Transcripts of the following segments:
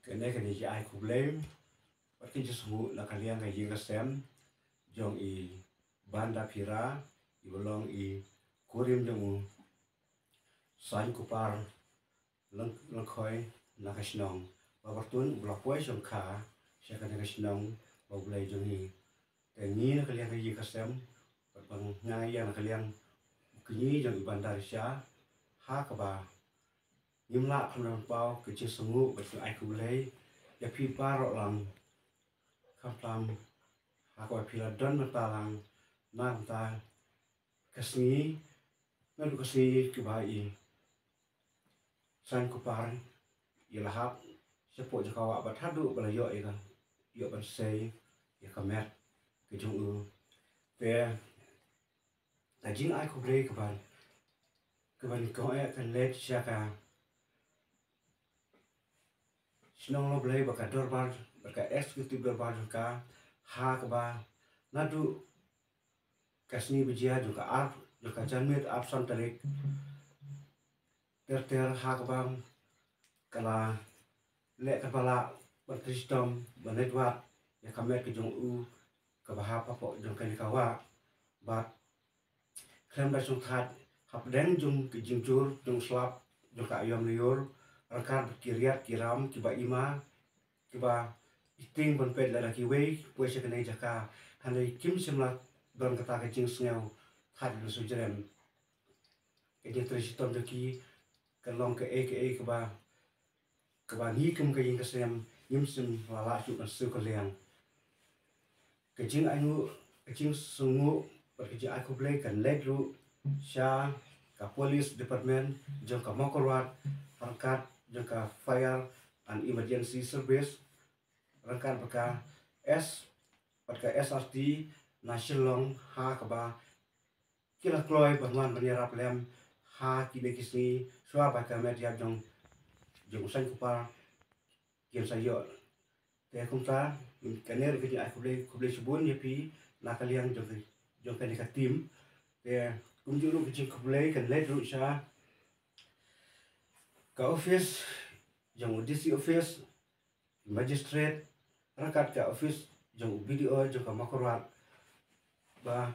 kene kene ji ai kublem pakin ji sumu na kaliang ga yinga sem jong I banda pira I bolong I kurim jongu san kupar lang khoi na kasnong babartun blapoi jong kha sya kane kasnong bablai jong I te ni na kaliang ga yinga sem bang ngai yang na kaliang kini jong I banda risya ha ka ba nimla khamram pau ke chi sungu ba chu ai kublei ya pi paro lang khaplam ha ko pi la don ta lang na ta kasni na du kasni ke ba I san kupar I lahap sepo jakawa ba thadu ba la yo I ka yo ban sei ya kamet ke jong u pe ta jing ai kublei ke ban ko e kan let sya ka Sinong lo blai baka dorbar baka eksekutif dorbar ka ha ka ba nadu kasni bijia juga ap juga janmit ap son tarik ter ha ka bang kala le ka bala bertristom benedwat ya kamet ke jong u ka ba ha pa po jong kan kawa ba klem da sung khat hap deng jong ke jingjur jong slap jong ka ayom liur rangkar kiriat kiram kiba ima kiba iting bon pet la ki wei pue se kanai jaka hanai kim simla don kata ke jing sneu khat lu su jerem ke je trisitom joki kalong ke kiba ni kum ke ying kesem yim sim lala su kan su ko liang ke jing anu ke jing sungu pergi aku play kan ledru sya ka police department jong ka mokorwat rangkat jong ka fire and emergency service rangkat baka SRT nasional ha ka ba kila kloi banwan banyarap lem ha kide kisni swa baka media jong san kupa kian sayo te kumta kaner ke ai kuble subun yapi na kaliang jong kan ka tim te kumjuru ke kuble kan ledru sya ka office jong DC office magistrate rakat ka office jong BDO jong ka makorwat ba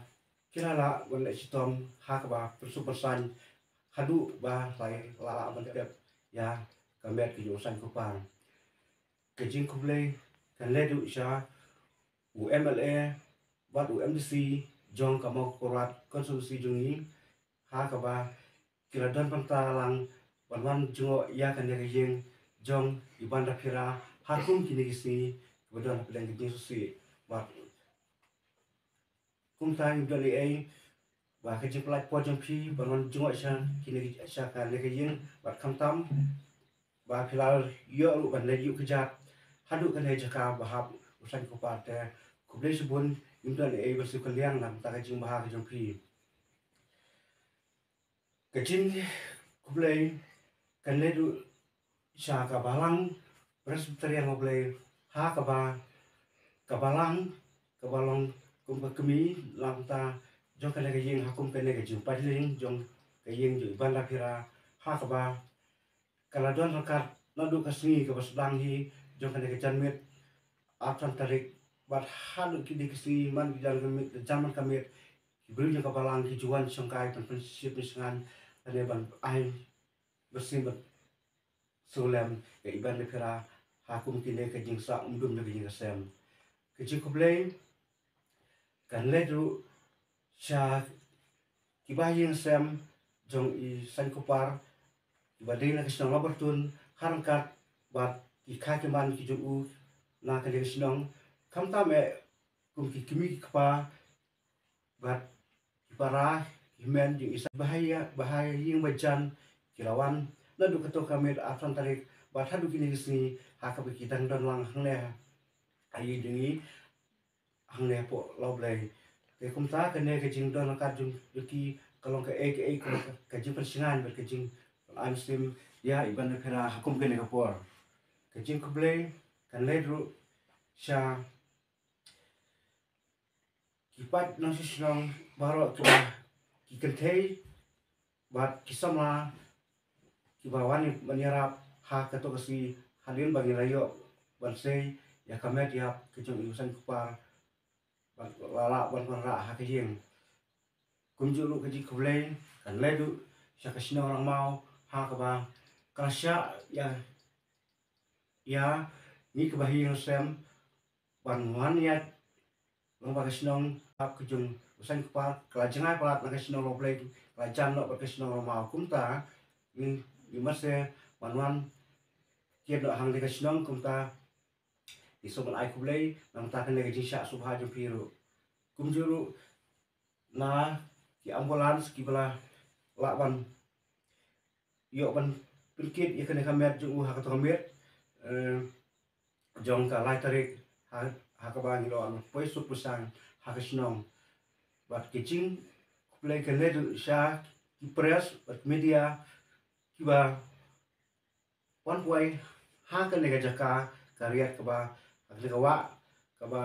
kilala wala sitom ha ka ba persupersan hadu ba lai lala ban pep ya kamet ke jong san kupar ke jing kuble kan ledu sya UMLA bat UMDC jong ka makorwat konsumsi jongi ha ka ba kila don pantalang banwan jungo ya kan ya jing jong ibanda pira hakum kini kisni bodon pedang ke susi ba kum ta ibda li ai ba ke jing plat po jong pi banwan jungo sya kini sya kan le ke jing ba kamtam ba filal yo lu ban le yu kejat hadu kan he jaka bahap usan ko parte kuble subun ibda li ai bersu kaliang nam ta ke jing bahak jong pi ke jing kuble kan le du sya ka balang presbyterian ngoble ha ka ba kabalong kumba kemi lam ta jong kan ke ying hakum kan ke jing padling jong ke ying ju banda pira ha ka ba kala don rakat nadu kasni ke basdang hi jong kan ke janmit apsan tarik bat halu kidi kisi man bidan kemit zaman kamit beri jong kabalang ki juan songkai pen sip sengan ane ban ai bersih solem ke iban le pira hakum kine ke jing sa umdum ke jing sem ke jing kuble kan ledru sya kibaying sem jong I san kupar ibadina kisnong labartun harangkat bat ki kakeman ki jong u na ke kisnong kamta me kum ki kimi kpa bat para himen jing isa bahaya ying bajan kilawan nadu kato kamit afan tarik bat hadu kini kisni hakabe kitang don lang hangle ayi dingi hangle po loblay te kumta kene ke jing don ka jung ki kalong ke ke jing persingan ber ke jing anstim ya iban pera hakum kene ka por ke jing kublay kan ledru sya kipat nang sisnong baro tu ki kentei bat kisamla kibawani menyerap ha kato kasi halin bagi rayo ban sei ya kamet ya kejong urusan kupar ban lala ban ra ha kejing kum julu keji kublai kan ledu sya kasino orang mau ha ka ba kasya ya ni kebahi sem ban wan ya long ba kasino ap kejong urusan kupar kelajangai palat na kasino lo play kelajan no ba kasino orang mau kum ta ni mase wan kian do hang de kasino kum ta isoman ai kublai nang ta kan lagi sya subha jong piru kum julu na ki ambulans ki bala laban yo ban pikit ya kan kamet jong ha ka kamet jong ka lai tarik ha ka ba ni lo an poi su pusang ha ka snong bat kicing kublai kan le sya ki press bat media ki ba wan poi ha kan lega jaka kariat ka ba kawa ka ba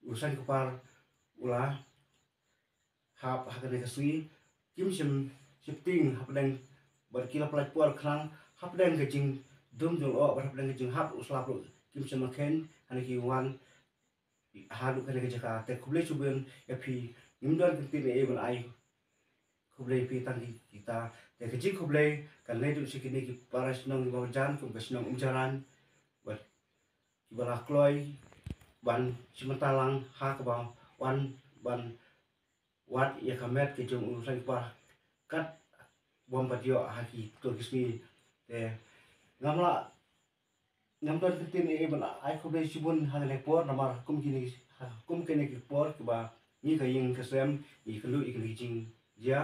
urusan kupar ulah hap hakan kasui kim shifting hap dan berkila pelaj puar klang hap dan kecing dum jong o hap dan kecing hap uslap lu kim maken hani ki wan halu kan jaka te kublai subun ya pi nimdan kintin e ban ai kublai pi tang kita te kecing kublai kan le du sikini ki paras nong bawa jan kum kasnong jalan buat kibala kloy ban simentalang ha ka ba wan ban wat ya kamet ke jong urusan pa kat bom patio haki to kismi te ngamla ngamdon kitin e ban ai ko dei sibun han le por namar kum kene ki por ke ba ni ka ying kesem i kelu i kene jing ya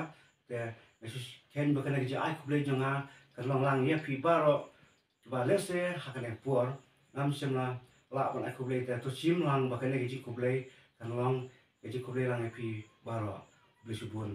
te mesus ken ba kene ji ai ko dei jonga ka long lang ya pi baro ba lese hakane por ngam semla la ban ai ko dei te to sim lang ba kene ji ko dei kan long ji ko dei lang e pi baro beli subun